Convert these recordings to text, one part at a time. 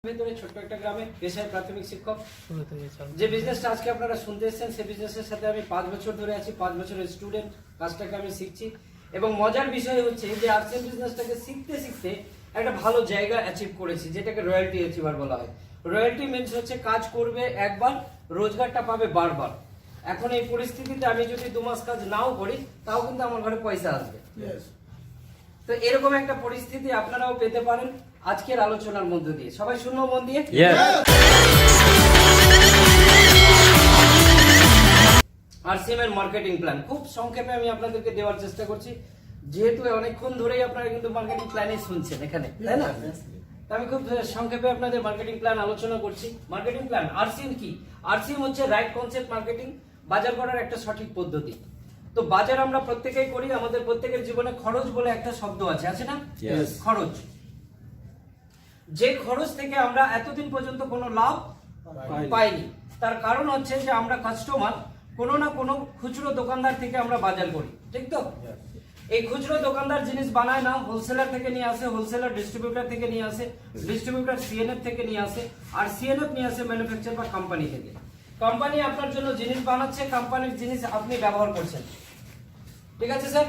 ভেতরে ছোট্ট একটা গ্রামে পেশায় প্রাথমিক শিক্ষক। যে বিজনেসটা আজকে আপনারা শুনতে এসেছেন সেই বিজনেসের সাথে আমি 5 বছর ধরে আছি। 5 বছরের স্টুডেন্ট, কাজটাকে আমি শিখছি এবং মজার বিষয় হচ্ছে যে আরসিএম বিজনেসটাকে শিখতে শিখতে একটা ভালো জায়গা অ্যাচিভ করেছি, যেটাকে রয়্যালটি অ্যাচিভার বলা হয়। রয়্যালটি মিন্স হচ্ছে কাজ করবে একবার, রোজগারটা পাবে বারবার। এখন এই পরিস্থিতিতে আমি যদি 2 মাস কাজ নাও করি তাও কিন্তু আমার ঘরে পয়সা আসবে। তো এরকম একটা পরিস্থিতি আপনারাও পেতে পারেন আজকের আলোচনার মধ্য দিয়ে। সবাই শুনবো মন দিয়ে। আরসিএম এর মার্কেটিং প্ল্যান খুব সংক্ষেপে আমি আপনাদেরকে দেওয়ার চেষ্টা করছি, যেহেতু অনেকক্ষণ ধরেই আপনারা কিন্তু মার্কেটিং প্ল্যানই শুনছেন এখানে, তাই না? আমি খুব সংক্ষেপে আপনাদের মার্কেটিং প্ল্যান আলোচনা করছি। মার্কেটিং প্ল্যান আরসিএম কি? আরসিএম হচ্ছে রাইট কনসেপ্ট মার্কেটিং, বাজার করার একটা সঠিক পদ্ধতি। তো বাজার আমরা প্রত্যেকেই করি, আমাদের প্রত্যেকের জীবনে খরচ বলে একটা শব্দ আছে না? খরচ। যে খরচ থেকে আমরা এতদিন পর্যন্ত কোনো লাভ পাইনি, তার কারণ হচ্ছে যে আমরা কাস্টমার কোনো না কোনো খুচরো দোকানদার থেকে আমরা বাজার করি, ঠিক তো? এই খুচরো দোকানদার জিনিস বানায় না, হোলসেলার থেকে নিয়ে আসে, হোলসেলার ডিস্ট্রিবিউটর থেকে নিয়ে আসে, ডিস্ট্রিবিউটর সিএনএফ থেকে নিয়ে আসে, আর সিএনএফ নিয়ে আসে ম্যানুফ্যাকচার বা কোম্পানি থেকে। কোম্পানি আপনার জন্য জিনিস বানাচ্ছে, কোম্পানির জিনিস আপনি ব্যবহার করছেন, ঠিক আছে স্যার?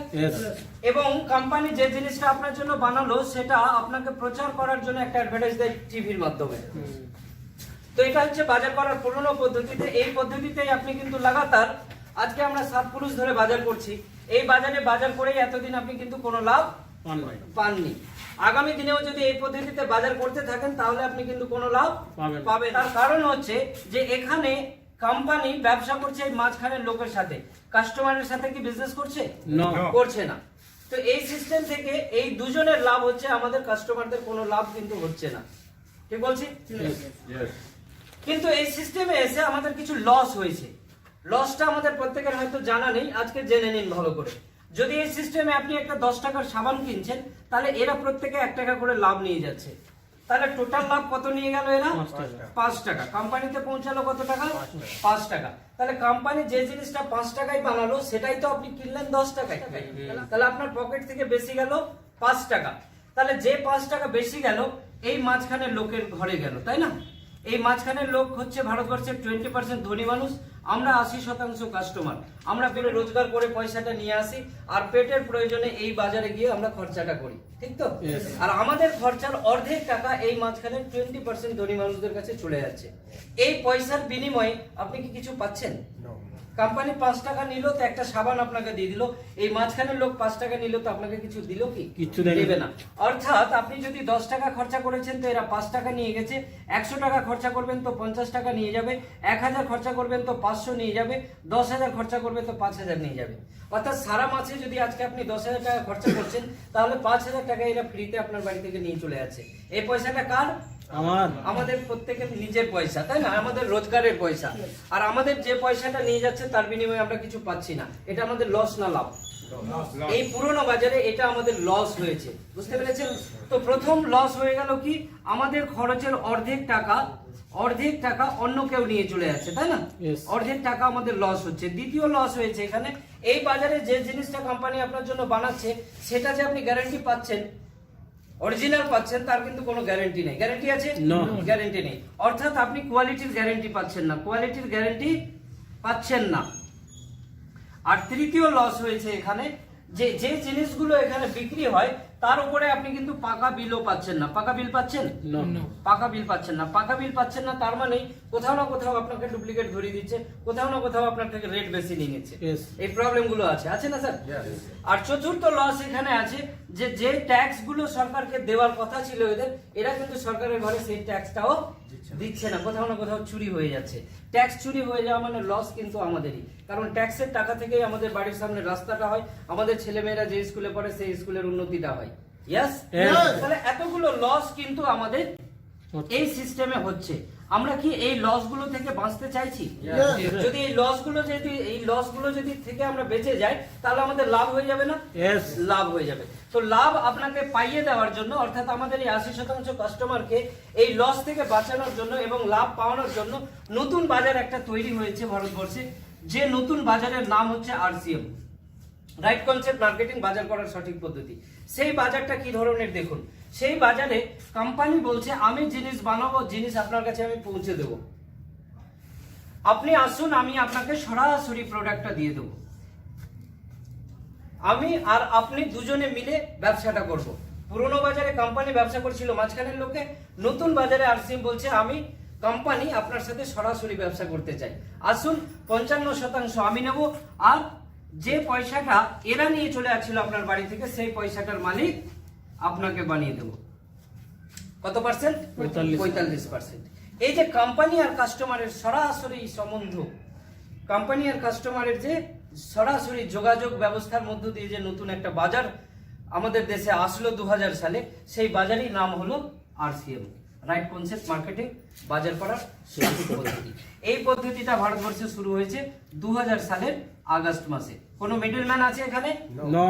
এবং কোম্পানি যে জিনিসটা আপনার জন্য বানালো সেটা আপনাকে প্রচার করার জন্য একটা অ্যাডভার্টাইজ দেয় টিভির মাধ্যমে। তো এটা হচ্ছে বাজার করার পুরনো পদ্ধতিতে। এই পদ্ধতিতেই আপনি কিন্তু লাগাতার আজকে আমরা 7 পুরুষ ধরে বাজার করছি। এই বাজারে বাজার করেই এতদিন আপনি কিন্তু কোনো লাভ পাননি। আগামী দিনেও যদি এই পদ্ধতিতে বাজার করতে থাকেন তাহলে আপনি কিন্তু কোনো লাভ পাবেন। তার কারণ হচ্ছে যে এখানে কোম্পানি ব্যবসা করছে এই মাঝখানের লোকের সাথে, কাস্টমারের সাথে কি বিজনেস করছে? করছে না। তো এই সিস্টেম থেকে এই দুজনের লাভ হচ্ছে, আমাদের কাস্টমারদের কোনো লাভ কিন্তু হচ্ছে না, ঠিক বলছি? কিন্তু এই সিস্টেমে এসে আমাদের কিছু লস হয়েছে। লসটা আমাদের প্রত্যেকের হয়তো জানা নেই, আজকে জেনে নিন ভালো করে। যদি এই সিস্টেমে আপনি একটা 10 টাকার সাবান কিনছেন, তাহলে এরা প্রত্যেকে 1 টাকা করে লাভ নিয়ে যাচ্ছে। তাহলে টোটাল লাভ কত নিয়ে গেল এরা? 5 টাকা। কোম্পানিতে পৌঁছালো কত টাকা? 5 টাকা। তাহলে কোম্পানি যে জিনিসটা 5 টাকায় বানালো সেটাই তো আপনি কিনলেন 10 টাকায়। তাহলে আপনার পকেট থেকে বেশি গেল 5 টাকা। তাহলে যে 5 টাকা বেশি গেল এই মাঝখানের লোকের ঘরে গেল, তাই না? এই মাঝখানের লোক হচ্ছে ভারতবর্ষের 20% ধনী মানুষ। আমরা 80% কাস্টমার। আমরা পেলে রোজগার করে পয়সাটা নিয়ে আসি আর পেটের প্রয়োজনে এই বাজারে গিয়ে আমরা খরচাটা করি, ঠিক তো? আর আমাদের খরচার অর্ধেক টাকা এই মাঝখানে 20% ধনী মানুষদের কাছে চলে যাচ্ছে। এই পয়সার বিনিময়ে আপনি কি কিছু পাচ্ছেন? কোম্পানি 5 টাকা নিল তো একটা সাবান আপনাকে দিয়ে দিল, এই মাঝখানের লোক 5 টাকা নিল তো আপনাকে কিছু দিল কি? কিছু দেবে না। অর্থাৎ আপনি যদি 10 টাকা খরচা করেছেন তো এরা 5 টাকা নিয়ে গেছে, 100 টাকা খরচা করবেন তো 50 টাকা নিয়ে যাবে, 1000 খরচা করবেন তো 500 নিয়ে যাবে, 10,000 খরচা করবেন তো 5,000 নিয়ে যাবে। অর্থাৎ সারা মাসে যদি আজকে আপনি 10,000 টাকা খরচা করছেন তাহলে 5,000 টাকা এরা ফ্রিতে আপনার বাড়ি থেকে নিয়ে চলে যাচ্ছে। এই পয়সাটা কার? আমাদের প্রত্যেকের নিজের পয়সা, তাই না? আমাদের রোজগারের পয়সা। আর আমাদের যে পয়সাটা নিয়ে যাচ্ছে তার বিনিময়ে আমরা কিছু পাচ্ছি না। এটা আমাদের লস না লাভ? এই পুরনো বাজারে এটা আমাদের লস হয়েছে, বুঝতে পেরেছেন? তো প্রথম লস হয়ে গেল কি, আমাদের খরচের অর্ধেক টাকা অন্য কেউ নিয়ে চলে যাচ্ছে, তাই না? অর্ধেক টাকা আমাদের লস হচ্ছে। দ্বিতীয় লস হয়েছে এখানে, এই বাজারে যে জিনিসটা কোম্পানি আপনার জন্য বানাচ্ছে সেটা যে আপনি গ্যারান্টি পাচ্ছেন, অরিজিনাল পাচ্ছেন, তার কিন্তু কোনো গ্যারান্টি নেই। গ্যারান্টি আছে? গ্যারান্টি নেই। অর্থাৎ আপনি কোয়ালিটির গ্যারান্টি পাচ্ছেন না, আর তৃতীয় লস হয়েছে এখানে, যে যে জিনিসগুলো এখানে বিক্রি হয় তার উপরে আপনি কিন্তু পাকা বিলও পাচ্ছেন না। পাকা বিল পাচ্ছেন? পাকা বিল পাচ্ছেন না, তার মানে কোথাও না কোথাও আপনাকে ডুপ্লিকেট ধরিয়ে দিচ্ছে, কোথাও না কোথাও আপনার থেকে রেট বেশি নিয়ে নিচ্ছে। এই প্রবলেম গুলো আছে না স্যার? আর চতুর্থ লস এখানে আছে যে ট্যাক্স গুলো সরকারকে দেওয়ার কথা ছিল এরা কিন্তু সরকারের ঘরে সেই ট্যাক্সটাও দিচ্ছে না, কোথাও না কোথাও চুরি হয়ে যাচ্ছে। ট্যাক্স চুরি হয়ে যাওয়া মানে লস কিন্তু আমাদেরই, কারণ ট্যাক্সের টাকা থেকেই আমাদের বাড়ির সামনে রাস্তাটা হয়, আমাদের ছেলেমেয়েরা যে স্কুলে পড়ে সেই স্কুলের উন্নতিটা হয়। তাহলে এতগুলো লস কিন্তু আমাদের এই সিস্টেমে হচ্ছে। আমরা কি এই লস গুলো থেকে বাঁচতে চাইছি? যদি এই লস গুলো যদি থেকে আমরা বেঁচে যাই তাহলে আমাদের লাভ হয়ে যাবে না? লাভ হয়ে যাবে। তো লাভ আপনাকে পাইয়ে দেওয়ার জন্য, অর্থাৎ আমাদের এই 80% কাস্টমারকে এই লস থেকে বাঁচানোর জন্য এবং লাভ পাওয়ানোর জন্য নতুন বাজার একটা তৈরি হয়েছে ভারতবর্ষে। যে নতুন বাজারের নাম হচ্ছে আরসিএম, রাইট কনসেপ্ট মার্কেটিং, বাজার করার সঠিক পদ্ধতি। সেই বাজারটা কি ধরনের দেখুন, সেই বাজারে কোম্পানি বলছে আমি জিনিস বানাবো, জিনিস আপনার কাছে আমি পৌঁছে দেবো, আপনি আসুন আমি আপনাকে সরাসরি প্রোডাক্টটা দিয়ে দেবো, আমি আর আপনি দুজনে মিলে ব্যবসাটা করব। পুরনো বাজারে কোম্পানি ব্যবসা করছিল মাঝখানের লোকে, নতুন বাজারে আরসিএম বলছে আমি কোম্পানি আপনার সাথে সরাসরি ব্যবসা করতে চাই, আসুন 55% আমি নেব, আর যে পয়সাটা এরা নিয়ে চলে আসছিল আপনার বাড়ি থেকে সেই পয়সাটার মালিক আপনাকে বানিয়ে দেব। কত পার্সেন্ট? 45%। এই যে কোম্পানি আর কাস্টমারের সরাসরি সম্বন্ধ, কোম্পানি আর কাস্টমারের যে সরাসরি যোগাযোগ ব্যবস্থার মধ্য দিয়ে যে নতুন একটা বাজার আমাদের দেশে আসলো 2000 সালে, সেই বাজারই নাম হলো আরসিএম, রাইট কনসেপ্ট মার্কেটিং, বাজার করার পদ্ধতি। এই পদ্ধতিটা ভারতবর্ষে শুরু হয়েছে 2000 সালের আগস্ট মাসে। কোনো মিডলম্যান আছে এখানে?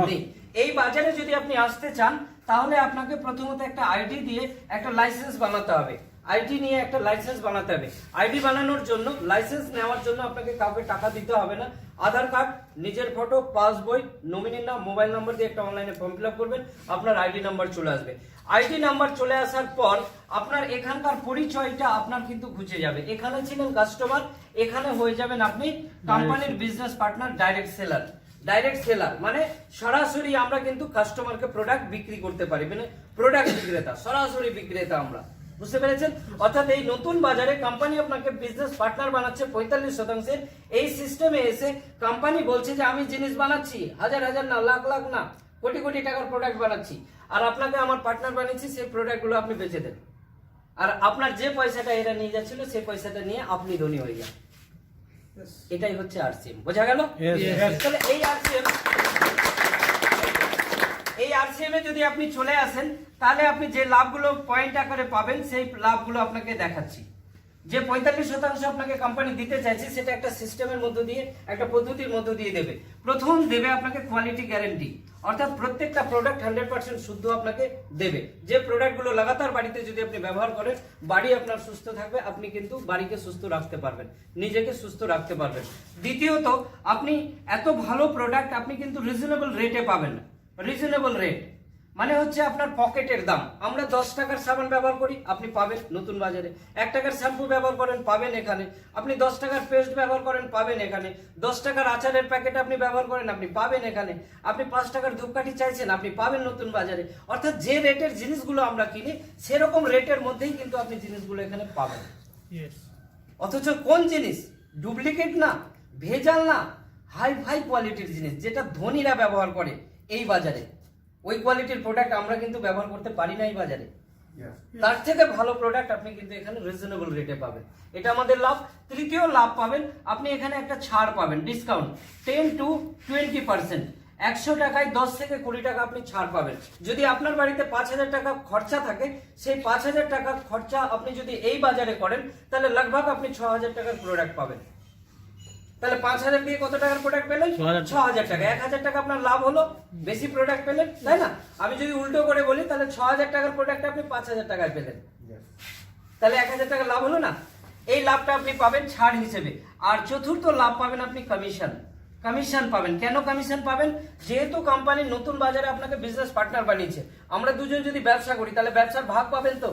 নেই। এই বাজারে যদি আপনি আসতে চান তাহলে আপনাকে প্রথমত একটা আইডি দিয়ে একটা লাইসেন্স বানাতে হবে, আইডি নিয়ে একটা লাইসেন্স বানাতে হবে। আইডি বানানোর জন্য, লাইসেন্স নেওয়ার জন্য আপনাকে কাউকে টাকা দিতে হবে না, আধার কার্ড, নিজের ফটো, পাসবই, নমিনির নাম, মোবাইল নাম্বার দিয়ে একটা অনলাইনে ফর্ম ফিল আপ করবেন, আপনার আইডি নাম্বার চলে আসবে। আইডি নাম্বার চলে আসার পর আপনার এখানকার পরিচয়টা আপনার কিন্তু খুঁজে যাবে। এখানে ছিলেন কাস্টমার, এখানে হয়ে যাবেন আপনি কোম্পানির business partner, direct seller. Direct seller মানে সরাসরি আমরা কিন্তু কাস্টমারকে প্রোডাক্ট বিক্রি করতে পারি, মানে প্রোডাক্ট বিক্রেতা, সরাসরি বিক্রেতা আমরা, বুঝতে পেরেছেন? অর্থাৎ এই নতুন বাজারে কোম্পানি আপনাকে বিজনেস পার্টনার বানাচ্ছে 45%। এই সিস্টেমে এসে কোম্পানি বলছে যে আমি জিনিস বানাচ্ছি, হাজার হাজার না, লাখ লাখ না, কোটি কোটি টাকার প্রোডাক্ট বানাচ্ছি, আর আপনাকে আমার পার্টনার বানিয়েছি, সেই প্রোডাক্টগুলো আপনি বেচে দেন, আর আপনার যে পয়সাটা এরা নিয়ে যাচ্ছিল সেই পয়সাটা নিয়ে আপনি ধনী হয়ে যান। এটাই হচ্ছে আরসিএম, বোঝা গেল? তাহলে এই আরসিএম এ যদি আপনি চলে আসেন তাহলে আপনি যে লাভগুলো পয়েন্ট আকারে পাবেন সেই লাভগুলো আপনাকে দেখাচ্ছি। যে 45% আপনাকে কোম্পানি দিতে চাইছে সেটা একটা সিস্টেমের মধ্য দিয়ে, একটা পদ্ধতির মধ্য দিয়ে দেবে। প্রথম দেবে আপনাকে কোয়ালিটি গ্যারান্টি, অর্থাৎ প্রত্যেকটা প্রোডাক্ট 100% শুদ্ধ আপনাকে দেবে। যে প্রোডাক্টগুলো লাগাতার বাড়িতে যদি আপনি ব্যবহার করেন, বাড়ি আপনার সুস্থ থাকবে, আপনি কিন্তু বাড়িকে সুস্থ রাখতে পারবেন, নিজেকে সুস্থ রাখতে পারবেন। দ্বিতীয়ত, আপনি এত ভালো প্রোডাক্ট আপনি কিন্তু রিজনেবল রেটে পাবেন না। রিজনেবল রেট মানে হচ্ছে আপনার পকেটের দাম। আমরা 10 টাকার সাবান ব্যবহার করি, আপনি পাবেন নতুন বাজারে। 1 টাকার শ্যাম্পু ব্যবহার করেন, পাবেন এখানে। আপনি 10 টাকার পেস্ট ব্যবহার করেন, পাবেন এখানে। 10 টাকার আচারের প্যাকেট আপনি ব্যবহার করেন, আপনি পাবেন এখানে। আপনি 5 টাকার ধূপকাঠি চাইছেন, আপনি পাবেন নতুন বাজারে। অর্থাৎ যে রেটের জিনিসগুলো আমরা কিনি সেরকম রেটের মধ্যেই কিন্তু আপনি জিনিসগুলো এখানে পাবেন। অথচ কোন জিনিস? ডুপ্লিকেট না, ভেজাল না, হাই ফাই কোয়ালিটির জিনিস, যেটা ধনীরা ব্যবহার করে এই বাজারে। ওই কোয়ালিটির প্রোডাক্ট আমরা কিন্তু ব্যবহার করতে পারি না এই বাজারে। তার থেকে ভালো প্রোডাক্ট আপনি কিন্তু এখানে রিজনেবল রেটে পাবেন, এটা আমাদের লাভ। তৃতীয় লাভ পাবেন আপনি এখানে একটা ছাড় পাবেন, ডিসকাউন্ট 10 to 20%। 100 টাকায় 10 থেকে 20 টাকা আপনি ছাড় পাবেন। যদি আপনার বাড়িতে 5000 টাকা খরচা থাকে, সেই 5000 টাকা খরচা আপনি যদি এই বাজারে করেন তাহলে লগভগ আপনি 6000 টাকার প্রোডাক্ট পাবেন। তাহলে 5000 দিয়ে কত টাকার প্রোডাক্ট পেলেন? 6000 টাকা। 1000 টাকা আপনার লাভ হলো, বেশি প্রোডাক্ট পেলেন, তাই না? আমি যদি উল্টো করে বলি তাহলে 6000 টাকার প্রোডাক্ট আপনি 5000 টাকায় পেলেন, তাহলে 1000 টাকা লাভ হলো না? এই লাভটা আপনি পাবেন ছাড় হিসেবে। আর চতুর্থ লাভ পাবেন আপনি কমিশন। কমিশন পাবেন। কেন কমিশন পাবেন? যেহেতু কোম্পানি নতুন বাজারে আপনাকে বিজনেস পার্টনার বানিয়েছে, আমরা দুজন যদি ব্যবসা করি তাহলে ব্যবসার ভাগ পাবেন, তো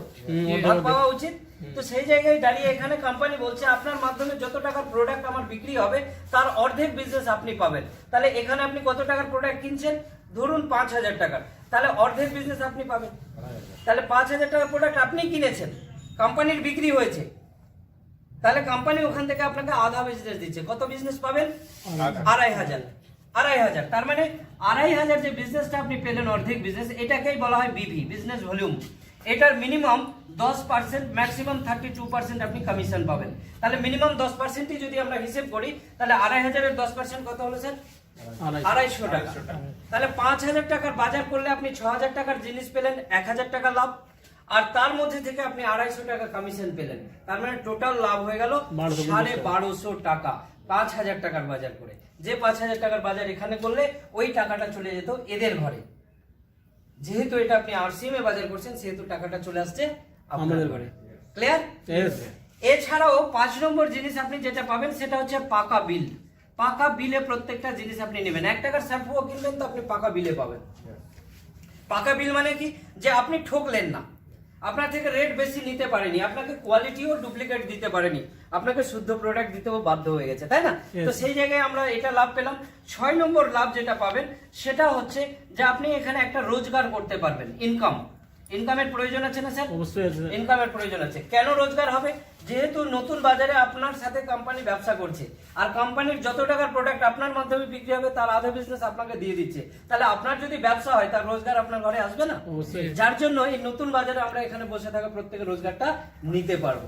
ভাগ পাওয়া উচিত। তো সেই জায়গায় দাঁড়িয়ে এখানে কোম্পানি বলছে আপনার মাধ্যমে যত টাকার প্রোডাক্ট আমার বিক্রি হবে তার অর্ধেক বিজনেস আপনি পাবেন। তাহলে এখানে আপনি কত টাকার প্রোডাক্ট কিনছেন? ধরুন 5000 টাকার, তাহলে অর্ধেক বিজনেস আপনি পাবেন। তাহলে 5000 টাকার প্রোডাক্ট আপনি কিনেছেন, কোম্পানির বিক্রি হয়েছে, তাহলে কোম্পানি ওখান থেকে আপনাকে আধা বিজনেস দিচ্ছে। কত বিজনেস পাবেন? 2500। তার মানে 2500 যে বিজনেসটা আপনি পেলেন, অর্ধেক বিজনেস, এটাকেই বলা হয় বিভি, বিজনেস ভলিউম। এটার মিনিমাম 10%, ম্যাক্সিমাম 32% আপনি কমিশন পাবেন। তাহলে মিনিমাম 10%ই যদি আমরা হিসেব করি তাহলে 2500 এর 10% কত হলো স্যার? 250 টাকা। তাহলে 5000 টাকার বাজার করলে আপনি 6000 টাকার জিনিস পেলেন, 1000 টাকা লাভ, আর তার মধ্যে থেকে আপনি 250 টাকা কমিশন পেলেন। তার মানে টোটাল লাভ হয়ে গেল 1250 টাকা 5000 টাকার বাজার করে। যে 5000 টাকার বাজার এখানে করলে ওই টাকাটা চলে যেত এদের ঘরে। যেহেতু এটা আপনি আরসিএম এ বাজার করছেন সেহেতু টাকাটা চলে আসছে আপনাদের ঘরে। ক্লিয়ার? এছাড়াও 5 নম্বর জিনিস আপনি যেটা পাবেন সেটা হচ্ছে পাকা বিল। পাকা বিলে প্রত্যেকটা জিনিস আপনি নেবেন। 1 টাকার শ্যাম্পুও কিনবেন তো আপনি পাকা বিলে পাবেন। পাকা বিল মানে কি, যে আপনি ঠকলেন না, আপনার থেকে রেট বেশি নিতে পারেনি, আপনাকে কোয়ালিটিও ডুপ্লিকেট দিতে পারেনি, আপনাকে শুদ্ধ প্রোডাক্ট দিতেও বাধ্য হয়ে গেছে, তাই না? তো সেই জায়গায় আমরা এটা লাভ পেলাম। 6 নম্বর লাভ যেটা পাবেন সেটা হচ্ছে যে আপনি এখানে একটা রোজগার করতে পারবেন, ইনকামের প্রয়োজন আছে না স্যার? অবশ্যই আছে। ইনকামের প্রয়োজন আছে। কেন রোজগার হবে? যেহেতু নতুন বাজারে আপনার সাথে কোম্পানি ব্যবসা করছে, আর কোম্পানির যত টাকার প্রোডাক্ট আপনার মাধ্যমে বিক্রি হবে তার আধা বিজনেস আপনাকে দিয়ে দিচ্ছে, তাহলে আপনার যদি ব্যবসা হয় তার রোজগার আপনার ঘরে আসবে না? অবশ্যই। যার জন্য এই নতুন বাজারে আমরা এখানে বসে থাকা প্রত্যেকের রোজগারটা নিতে পারবো।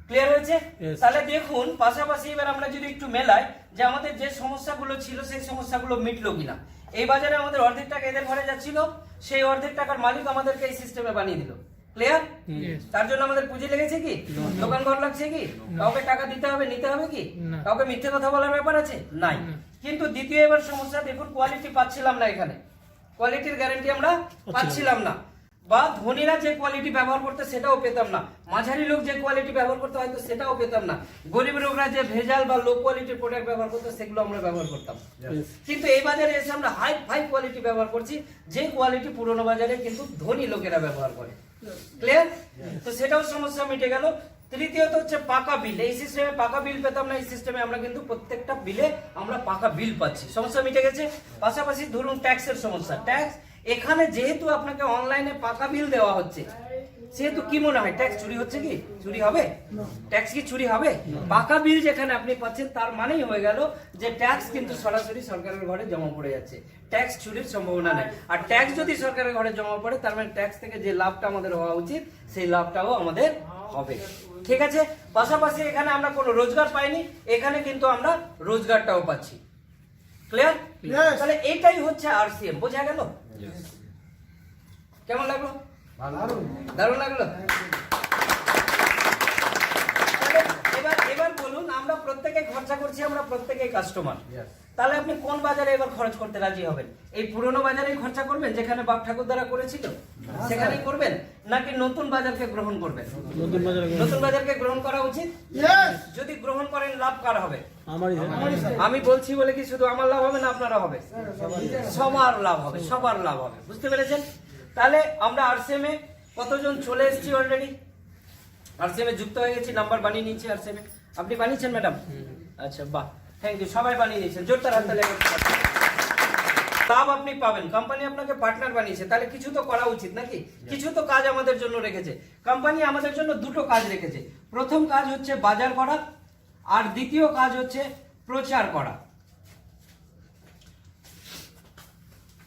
ক্লিয়ার হয়েছে? Yes. তাহলে দেখুন পাশাপাশি এবার আমরা যদি একটু মেলাই যে আমাদের যে সমস্যাগুলো ছিল সেই সমস্যাগুলো মিটলো কিনা। এই বাজারে আমাদের অর্ধেক টাকা এদের ঘরে যাচ্ছিল, সেই অর্ধেক টাকার মালিক আমাদেরকে এই সিস্টেমে বানিয়ে দিল। ক্লিয়ার? তার জন্য আমাদের পুঁজি লেগেছে কি? দোকান ঘর লাগছে কি? কাউকে টাকা দিতে হবে, নিতে হবে কি? কাউকে মিথ্যে কথা বলার ব্যাপার আছে? নাই। কিন্তু দ্বিতীয় এবার সমস্যা দেখুন, কোয়ালিটি পাচ্ছিলাম না, এখানে কোয়ালিটির গ্যারান্টি আমরা পাচ্ছিলাম না, বা ধনীরা যে কোয়ালিটি ব্যবহার করতে সেটাও পেতাম না, মাঝারি লোক যে কোয়ালিটি ব্যবহার করতে হয়তো সেটাও পেতাম না, গরিব লোকরা যে ভেজাল বা লো কোয়ালিটির প্রোডাক্ট ব্যবহার করতো সেগুলো আমরা ব্যবহার করতাম। কিন্তু এই বাজারে এসে আমরা হাই কোয়ালিটি ব্যবহার করছি, যে কোয়ালিটি পুরোনো বাজারে কিন্তু ধনী লোকেরা ব্যবহার করে। ক্লিয়ার? তো সেটাও সমস্যা মিটে গেল। তৃতীয়ত হচ্ছে পাকা বিল। এই সিস্টেমে পাকা বিল পেতাম না, এই সিস্টেমে আমরা কিন্তু প্রত্যেকটা বিলে আমরা পাকা বিল পাচ্ছি, সমস্যা মিটে গেছে। পাশাপাশি ধরুন ট্যাক্সের সমস্যা, ট্যাক্স এখানে যেহেতু আপনাকে অনলাইনে পাকা বিল দেওয়া হচ্ছে, সেহেতু কি মনে হয় ট্যাক্স চুরি হচ্ছে কি? চুরি হবে? ট্যাক্স কি চুরি হবে? পাকা বিল যেখানে আপনি পাচ্ছেন তার মানেই হয়ে গেল যে ট্যাক্স কিন্তু সরাসরি সরকারের ঘরে জমা পড়ে যাচ্ছে, ট্যাক্স চুরির সম্ভাবনা নেই। আর ট্যাক্স যদি সরকারের ঘরে জমা পড়ে তার মানে ট্যাক্স থেকে যে লাভটা আমাদের হওয়া উচিত সেই লাভটাও আমাদের হবে। ঠিক আছে? পাশাপাশি এখানে আমরা কোনো রোজগার পাইনি, এখানে কিন্তু আমরা রোজগারটাও পাচ্ছি। ক্লিয়ার? তাহলে এইটাই হচ্ছে আরসিএম। বোঝা গেল? কেমন লাগলো? দারুণ লাগলো? এবার বলুন, আমরা প্রত্যেকে খরচা করছি, আমরা প্রত্যেকেই কাস্টমার, তাহলে আপনি কোন বাজারে এবার খরচ করতে রাজি হবেন? এই পুরনো বাজারেই খরচা করবেন যেখানে বাপ ঠাকুর দ্বারা করেছিল সেখানেই করবেন, নাকি নতুন বাজারকে গ্রহণ করবেন? নতুন বাজারকে গ্রহণ করা উচিত। যদি গ্রহণ করেন লাভ কার হবে? আমি বলছি বলে কি শুধু আমার লাভ হবে না, আপনারা হবে? সবার লাভ হবে, সবার লাভ হবে। বুঝতে পেরেছেন? তাহলে আমরা আরসিএম এ কতজন চলে এসেছি অলরেডি, আরসিএম এ যুক্ত হয়ে গেছি, নাম্বার বানিয়ে নিয়েছি আরসিএম এ। আপনি বানিয়েছেন ম্যাডাম? আচ্ছা, বাহ, থ্যাংক ইউ, সবাই বানিয়ে নিয়েছেন, জোরদার হাততালি। লাভ আপনি পাবেন, কোম্পানি আপনাকে পার্টনার বানিয়েছে, তাহলে কিছু তো করা উচিত নাকি? কিছু তো কাজ আমাদের জন্য রেখেছে কোম্পানি, আমাদের জন্য দুটো কাজ রেখেছে। প্রথম কাজ হচ্ছে বাজার করা, আর দ্বিতীয় কাজ হচ্ছে প্রচার করা।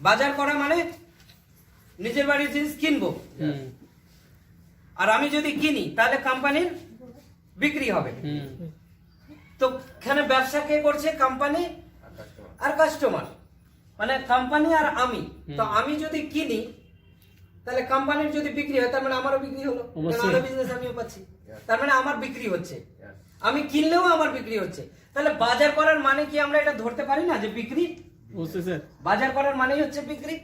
বাজার করা মানে নিজের বাড়ির জিনিস কিনবো, আর আমি যদি কিনি তাহলে কোম্পানির বিক্রি হবে। তো এখানে ব্যবসা কে করছে? কোম্পানি আর কাস্টমার, মানে কোম্পানি আর আমি। তো আমি যদি কিনি তাহলে কোম্পানির যদি বিক্রি হয় তার মানে আমারও বিক্রি হলো, আমারও বিজনেস আমিও পাচ্ছি, তার মানে আমার বিক্রি হচ্ছে, আমি কিনলেও আমার বিক্রি হচ্ছে। তাহলে বাজার করার মানে কি আমরা এটা ধরতে পারি না যে বিক্রি? বাজার করার মানেই হচ্ছে বিক্রি।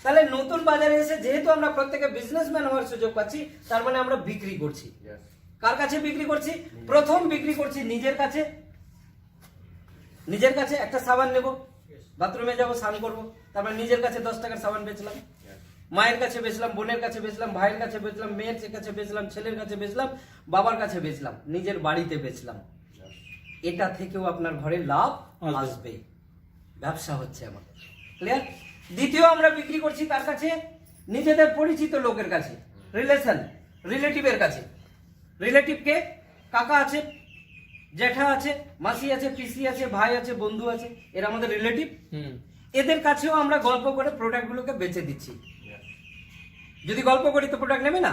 তাহলে নতুন বাজারে এসে যেহেতু আমরা প্রত্যেকে বিজনেসম্যান হওয়ার সুযোগ পাচ্ছি, তার মানে আমরা বিক্রি করছি। কার কাছে বিক্রি করছি? প্রথম বিক্রি করছি নিজের কাছে। নিজের কাছে একটা সাবান নেব, বাথরুমে যাব, স্নান করবো, তারপর নিজের কাছে 10 টাকার সাবান বেচলাম, মায়ের কাছে বেচলাম, বোনের কাছে বেচলাম, ভাইয়ের কাছে বেচলাম, মেয়ের কাছে বেচলাম, ছেলের কাছে বেচলাম, বাবার কাছে বেচলাম, নিজের বাড়িতে বেচলাম। এটা থেকেও আপনার ঘরে লাভ আসবে, ব্যবসা হচ্ছে আমাদের। ক্লিয়ার? দ্বিতীয় আমরা বিক্রি করছি তার কাছে, নিজেদের পরিচিত লোকের কাছে, রিলেটিভের কাছে। রিলেটিভকে কাকা আছে, জ্যাঠা আছে, মাসি আছে, পিসি আছে, ভাই আছে, বন্ধু আছে, এরা আমাদের রিলেটিভ। এদের কাছেও আমরা গল্প করে প্রোডাক্টগুলোকে বেচে দিচ্ছি। যদি গল্প করি তো প্রোডাক্ট নেবে না।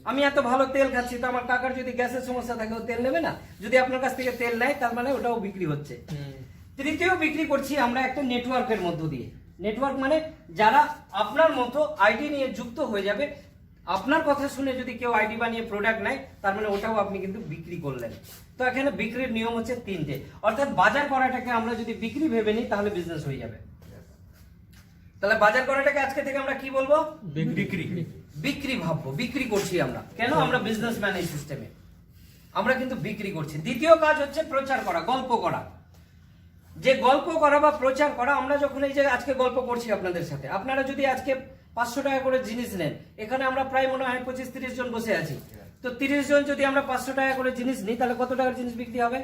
আমি এত ভালো তেল খাচ্ছি, তো আমার কাকার যদি গ্যাসের সমস্যা থাকে ও তেল নেবে না। যদি আপনার কাছ থেকে তেল নেয় তার মানে ওটাও বিক্রি হচ্ছে। তৃতীয় বিক্রি করছি আমরা একটা নেটওয়ার্কের মধ্য দিয়ে। নেটওয়ার্ক মানে যারা আপনার মতো আইডি নিয়ে যুক্ত হয়ে যাবে, আপনার কথা শুনে যদি কেউ আইডি বানিয়ে প্রোডাক্ট নেয় তার মানে ওটাও আপনি কিন্তু বিক্রি করলেন। তো এখানে বিক্রির নিয়ম হচ্ছে 3টে, অর্থাৎ বাজার করাটাকে আমরা যদি বিক্রি ভেবে নিই তাহলে বিজনেস হয়ে যাবে। তাহলে বাজার করাটাকে আজকে থেকে আমরা কি বলবো? বিক্রি। বিক্রি ভাববো, বিক্রি করছি আমরা। কেন? আমরা বিজনেসম্যান এই সিস্টেমে, আমরা কিন্তু বিক্রি করছি। দ্বিতীয় কাজ হচ্ছে প্রচার করা, গল্প করা। যে গল্প করা বা প্রচার করা, আমরা যখন এই যে আজকে গল্প করছি আপনাদের সাথে, আপনারা যদি আজকে 500 টাকা করে জিনিস নেন, এখানে আমরা প্রায় মনে হয় 25-30 জন বসে আছি, তো 30 জন যদি আমরা 500 টাকা করে জিনিস নিই তাহলে কত টাকার জিনিস বিক্রি হবে?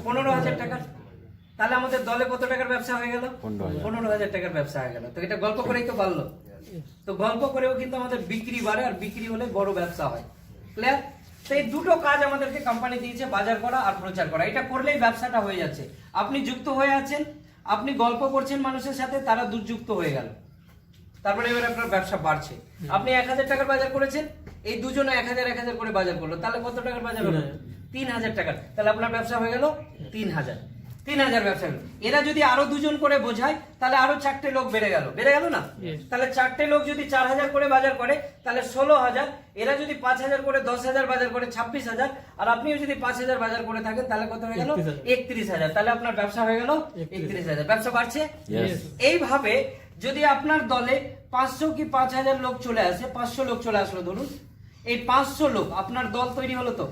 15,000 টাকা। তাহলে আমাদের দলে কত টাকার ব্যবসা হয়ে গেল? 15,000 টাকার ব্যবসা হয়ে গেল। তো এটা গল্প করেই তো পারলো। তো গল্প করেও কিন্তু আমাদের বিক্রি বাড়ে, আর বিক্রি হলে বড় ব্যবসা হয়। ক্লিয়ার? তো এই দুটো কাজ আমাদেরকে কোম্পানি দিয়েছে, বাজার করা আর প্রচার করা। এটা করলেই ব্যবসাটা হয়ে যাচ্ছে। আপনি যুক্ত হয়ে আছেন, আপনি গল্প করছেন মানুষের সাথে, তারা যুক্ত হয়ে গেল, তারপরে এবার আপনার ব্যবসা বাড়ছে। আপনি 1,000 টাকার বাজার করেছেন, এই দুজনে 1,000 করে বাজার করলো, তাহলে কত টাকার বাজার হলো? 3,000 টাকার। তাহলে আপনার ব্যবসা হয়ে গেল 3,000 ব্যবসা হলো। এরা যদি আরো দুজন করে বোঝায় তাহলে আরো 4টে লোক বেড়ে গেল না? তাহলে 4টে লোক যদি 4,000 করে বাজার করে তাহলে 16,000, এরা যদি 5,000 করে 10,000 বাজার করে 26,000, আর আপনিও যদি 5,000 বাজার করে থাকেন তাহলে কত হয়ে গেল? 31,000। তাহলে আপনার ব্যবসা হয়ে গেল 31,000। ব্যবসা বাড়ছে। এইভাবে যদি আপনার দলে 500 কি 5,000 লোক চলে আসে, 500 লোক চলে আসলো ধরুন, এই 500 লোক আপনার দল তৈরি হলো। তো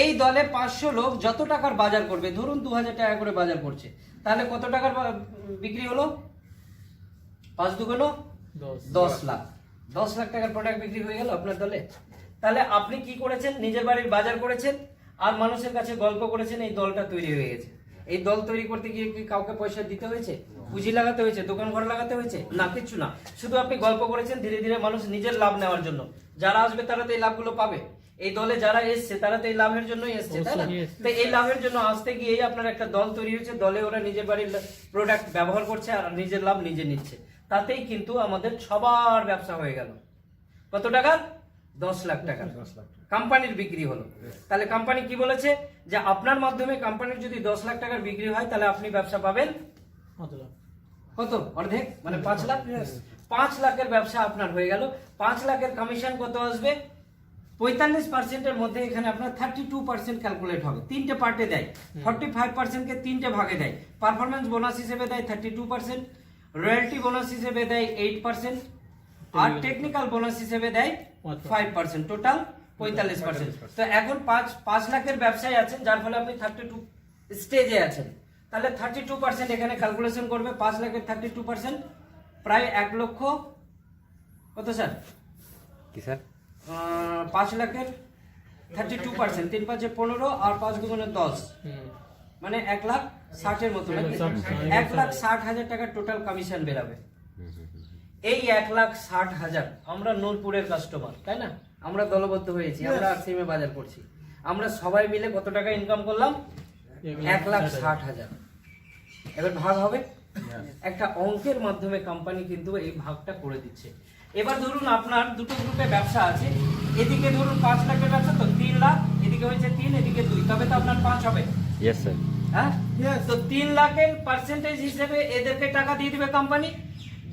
এই দলে 500 লোক যত টাকার বাজার করবে, ধরুন 2,000 টাকা করে বাজার করছে, তাহলে কত টাকার বিক্রি হলো? 5 দুগুণ 10 লাখ। 10 লাখ টাকার প্রোডাক্ট বিক্রি হয়ে গেল আপনার দলে। তাহলে আপনি কি করেছেন? নিজের বাড়ির বাজার করেছেন আর মানুষের কাছে গল্প করেছেন, এই দলটা তৈরি হয়ে গেছে। এই দল তৈরি করতে গিয়ে কি কাউকে পয়সা দিতে হয়েছে? পুঁজি লাগাতে হয়েছে? দোকান ঘর লাগাতে হয়েছে? না, কিচ্ছু না। শুধু আপনি গল্প করেছেন, ধীরে ধীরে মানুষ নিজের লাভ নেওয়ার জন্য, যারা আসবে তারা তো এই লাভগুলো পাবে। এই দলে যারা এসছে তারা তো এই লাভের জন্যই এসছে, তাই না? তো এই লাভের জন্য আসতে গিয়ে আপনার একটা দল তৈরি হয়েছে, দলে ওরা নিজের বাড়ির প্রোডাক্ট ব্যবহার করছে আর নিজের লাভ নিজে নিচ্ছে। তাতেই কিন্তু আমাদের সবার ব্যবসা হয়ে গেল। কত টাকা? 10 লাখ টাকা কোম্পানির বিক্রি হলো। তাহলে কোম্পানি কি বলেছে? যে আপনার মাধ্যমে কোম্পানির যদি 10 লাখ টাকার বিক্রি হয় তাহলে আপনি ব্যবসা পাবেন কত? অর্ধেক, মানে 5 লাখ। 5 লাখের ব্যবসা আপনার হয়ে গেল। 5 লাখের কমিশন কত আসবে? 45% মধ্যে এখানে আপনার 32% ক্যালকুলেট হবে। 3টে পার্টে দেয়। 45% কে 3টে ভাগে দেয়। পারফরম্যান্স বোনাস হিসেবে দেয় 32%, রয়্যালটি বোনাস হিসেবে দেয় 8%, আর টেকনিক্যাল বোনাস হিসেবে দেয় 5%, টোটাল 45%। তো এখন 5 লাখের ব্যবসায় আছেন, যার ফলে আপনি 32 স্টেজে আছেন। তাহলে 32% এখানে ক্যালকুলেশন করবে। 5 লাখের 32% প্রায় 1 লক্ষ। কত স্যার? কি স্যার? 5 লাখের 32%, 3 5 15 আর 5 দুগুণে 10, মানে 1,60,000 মতো, 1,60,000 টাকার টোটাল কমিশন বেরাবে। এই 1,60,000 আমরা নূরপুরের কাস্টমার, তাই না? আমরা দলবদ্ধ হয়েছি, আমরা আরসিএমে বাজার করছি, আমরা সবাই মিলে কত টাকা ইনকাম করলাম? 1,60,000। এবার ভাগ হবে। একটা অঙ্কের মাধ্যমে কোম্পানি কিন্তু এই ভাগটা করে দিচ্ছে। এবার ধরুন আপনার দুটো গ্রুপে ব্যবসা আছে, এদিকে ধরুন 5 লাখের ব্যবসা, তো 3 লাখ, এদিকে হয়েছে 3, এদিকে 2, তবে তো আপনার 5 হবে। Yes sir. হ্যাঁ, তো 3 লাখের পার্সেন্টেজ হিসেবে এদেরকে টাকা দিয়ে দিবে কোম্পানি,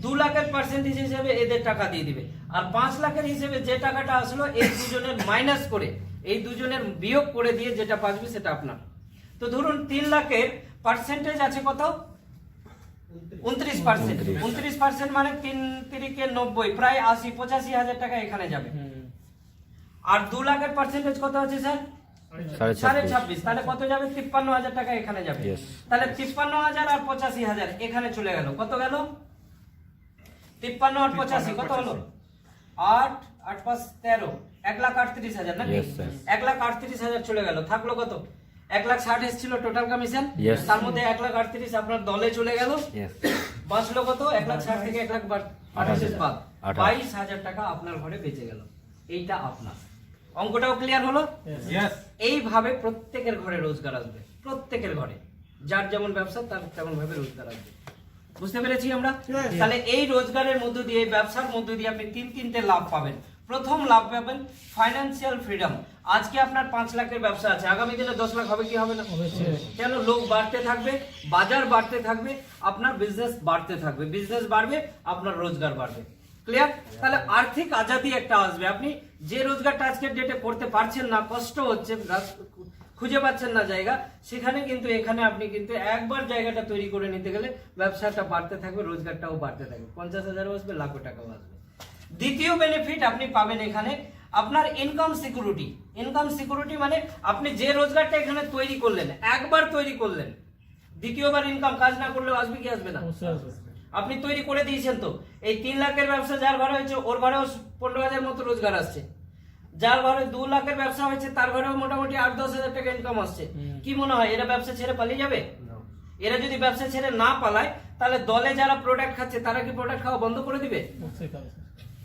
2 লাখের পার্সেন্টেজ হিসেবে এদের টাকা দিয়ে দিবে, আর 5 লাখের হিসেবে যে টাকাটা আসলো এই দুজনের মাইনাস করে, এই দুজনের বিয়োগ করে দিয়ে যেটা পাবে সেটা আপনার। তো ধরুন 3 লাখের পার্সেন্টেজ আছে কত? 29%। 29% মানে 3 3 90, প্রায় 85,000 টাকা এখানে যাবে। আর 2 লাখের পার্সেন্টেজ কত আছে স্যার? 26.5। তাহলে কত যাবে? 53,000 টাকা এখানে যাবে। তাহলে 53,000 আর 85,000 এখানে চলে গেল। কত গেল? 53 আর 85 কত হলো? 8 8 5 13, 1,38,000 নাকি? 1,38,000 চলে গেল। থাকলো কত? 1,60,000 এসেছিল টোটাল কমিশন, তার মধ্যে 1,38,000 আপনার দলে চলে গেল। বাঁচলো কত? 1,60,000 থেকে 1,28,000 বাদ, 22,000 টাকা আপনার ঘরে বেঁচে গেল। এইটা আপনার। অঙ্কটাও ক্লিয়ার হলো? এইভাবে প্রত্যেকের ঘরে রোজগার আসবে, প্রত্যেকের ঘরে, যার যেমন ব্যবসা তার তেমন ভাবে রোজগার আসবে। বুঝতে পেরেছি আমরা? তাহলে এই রোজগারের মধ্য দিয়ে, ব্যবসার মধ্য দিয়ে আপনি 3টে লাভ পাবেন। প্রথম লাভ পাবেন ফাইন্যান্সিয়াল ফ্রিডম। আজকে আপনার 5 লাখের ব্যবসা আছে, আগামী দিনে 10 লাখ হবে কি হবে না? কেন? লোক বাড়তে থাকবে, বাজার বাড়তে থাকবে, আপনার বিজনেস বাড়তে থাকবে, বিজনেস বাড়বে, আপনার রোজগার বাড়বে। ক্লিয়ার? তাহলে আর্থিক আজাদি একটা আসবে। আপনি যে রোজগারটা আজকের ডেটে করতে পারছেন না, কষ্ট হচ্ছে, খুঁজে পাচ্ছেন না জায়গা, সেখানে কিন্তু এখানে আপনি কিন্তু একবার জায়গাটা তৈরি করে নিতে গেলে ব্যবসাটা বাড়তে থাকবে, রোজগারটাও বাড়তে থাকবে, 50,000 আসবে, লাখো টাকাও আসবে। দ্বিতীয় বেনিফিট আপনি পাবেন এখানে আপনার ইনকাম সিকিউরিটি। ইনকাম সিকিউরিটি মানে আপনি যে রোজগারটা এখানে তৈরি করলেন, একবার তৈরি করলেন, দ্বিতীয়বার ইনকাম কাজ না করলেও আসবে কি আসবে না? আপনি তৈরি করে দিয়েছেন তো। এই 3 লাখের ব্যবসা যার ঘরে হয়েছে ওর ঘরেও 15,000 মতো রোজগার আসছে, যার ঘরে 2 লাখের ব্যবসা হয়েছে তার ঘরেও মোটামুটি 8-10 হাজার টাকা ইনকাম আসছে। কি মনে হয় এরা ব্যবসা ছেড়ে পালিয়ে যাবে? এরা যদি ব্যবসা ছেড়ে না পালায় তাহলে দলে যারা প্রোডাক্ট খাচ্ছে তারা কি প্রোডাক্ট খাওয়া বন্ধ করে দিবে?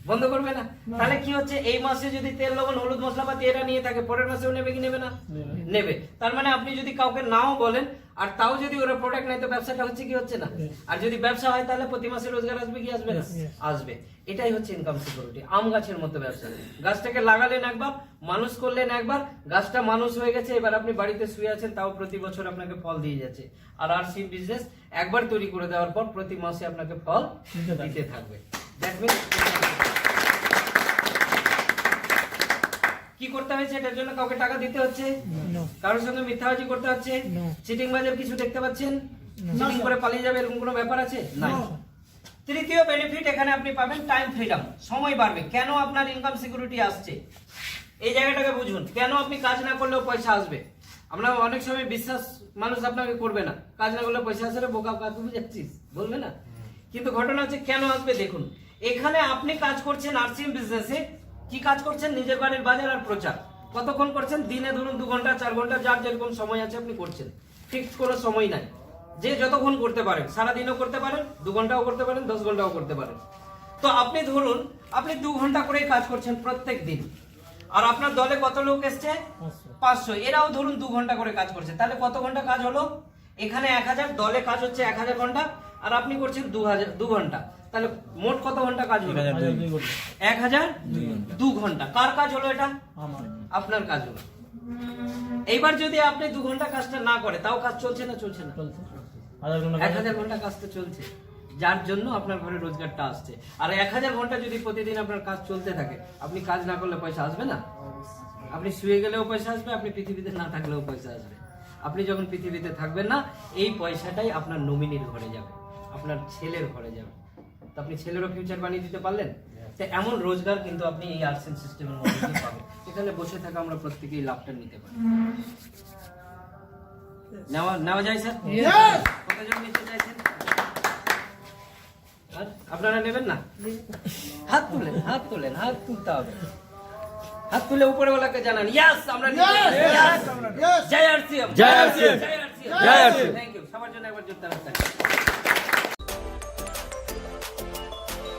বন্ধ করবে না। তাহলে কি হচ্ছে, এই মাসে যদি তেল লবণ হলুদ মশলাপাতি এরা নিয়ে থাকে পরের মাসেও নেবে কি নেবে না? নেবে। তার মানে আপনি যদি কাউকে নাও বলেন আর তাও যদি ওরা প্রোডাক্ট নেয় তো ব্যবসাটা হচ্ছে কি হচ্ছে না? আর যদি ব্যবসা হয় তাহলে প্রতি মাসে রোজগার আসবে কি আসবে না? আসবে। এটাই হচ্ছে ইনকাম সিকিউরিটি। আম গাছের মতো ব্যবসা। গাছটাকে লাগালেন একবার, মানুষ করলেন একবার, গাছটা মানুষ হয়ে গেছে, এবার আপনি বাড়িতে শুয়ে আছেন তাও প্রতি বছর আপনাকে ফল দিয়ে যাচ্ছে। আর আরসি বিজনেস একবার তৈরি করে দেওয়ার পর প্রতি মাসে আপনাকে ফল দিতে থাকবে। দ্যাট মিন্স কি করতে হয়েছে? এটার জন্য কাউকে টাকা দিতে হচ্ছে, কারোর সঙ্গে মিথ্যাবাজি করতে হচ্ছে, চিটিং বাজার কিছু দেখতে পাচ্ছেন? চিটিং করে পালিয়ে যাবে এরকম কোনো ব্যাপার আছে? নাই। তৃতীয় বেনিফিট এখানে আপনি পাবেন টাইম ফ্রিডম, সময় বাড়বে। কেন আপনার ইনকাম সিকিউরিটি আসছে এই জায়গাটাকে বুঝুন। কেন আপনি কাজ না করলেও পয়সা আসবে? আমরা অনেক সময় বিশ্বাস মানুষ আপনাকে করবে না, কাজ না করলে পয়সা আসবে, বোকা কাকু বুঝাচ্ছিস বলবে না। কিন্তু ঘটনা হচ্ছে কেন আসবে দেখুন। এখানে আপনি কাজ করছেন আরসিএম বিজনেসে, কি কাজ করছেন? নিজের বাড়ির বাজার আর প্রচার। কতক্ষণ করছেন? দিনে ধরুন 2 ঘন্টা 4 ঘন্টা, যার যেরকম সময় আছে আপনি করছেন। ফিক্সড কোনো সময় নাই, যে যতক্ষণ করতে পারেন, সারাদিনও করতে পারেন, 2 ঘন্টাও করতে পারেন, 10 ঘন্টাও করতে পারেন। তো আপনি ধরুন আপনি 2 ঘন্টা করেই কাজ করছেন প্রত্যেক দিন, আর আপনার দলে কত লোক এসছে? 500। এরাও ধরুন 2 ঘন্টা করে কাজ করছে, তাহলে কত ঘন্টা কাজ হলো? এখানে 1000, দলে কাজ হচ্ছে 1000 ঘন্টা, আর আপনি করছেন 2 ঘন্টা, তাহলে মোট কত ঘন্টা কাজ হলো? 1002 ঘন্টা। কার কাজ হলো এটা? আপনার কাজ হলো। এইবার যদি আপনি 2 ঘন্টা কাজটা না করে তাও কাজ চলছে না চলছে না? 1000 ঘন্টা কাজটা চলছে, যার জন্য আপনার ঘরে রোজগারটা আসছে। আর 1000 ঘন্টা যদি প্রতিদিন আপনার কাজ চলতে থাকে, আপনি কাজ না করলে পয়সা আসবে না? আপনি শুয়ে গেলেও পয়সা আসবে, আপনি পৃথিবীতে না থাকলেও পয়সা আসবে। আপনি যখন পৃথিবীতে থাকবেন না, এই পয়সাটাই আপনার নমিনির ঘরে যাবে, আপনার ছেলের ঘরে যাবে। তো আপনি ছেলেরও ফিউচার বানিয়ে দিতে পারলেন। তো এমন রোজগার কিন্তু আপনি এই আরসিএম সিস্টেমের মধ্যে দিয়ে পাবেন। এখানে বসে থাকা আমরা প্রত্যেকেই লাভটা নিতে পারি। নেওয়া যায় স্যার? কতজন নিতে চাইছেন? আর আপনারা নেবেন না? হাত তুলেন, হাত তুলেন, হাত তুলতে হবে। হাত তুলে উপরওয়ালাকে জানান ইয়েস আমরা নিতে চাই। জয় আরসিএম, জয় আরসিএম, জয় আরসিএম, জয় আরসিএম। Thank you. সবার জন্য একবার জোরদার হাততালি।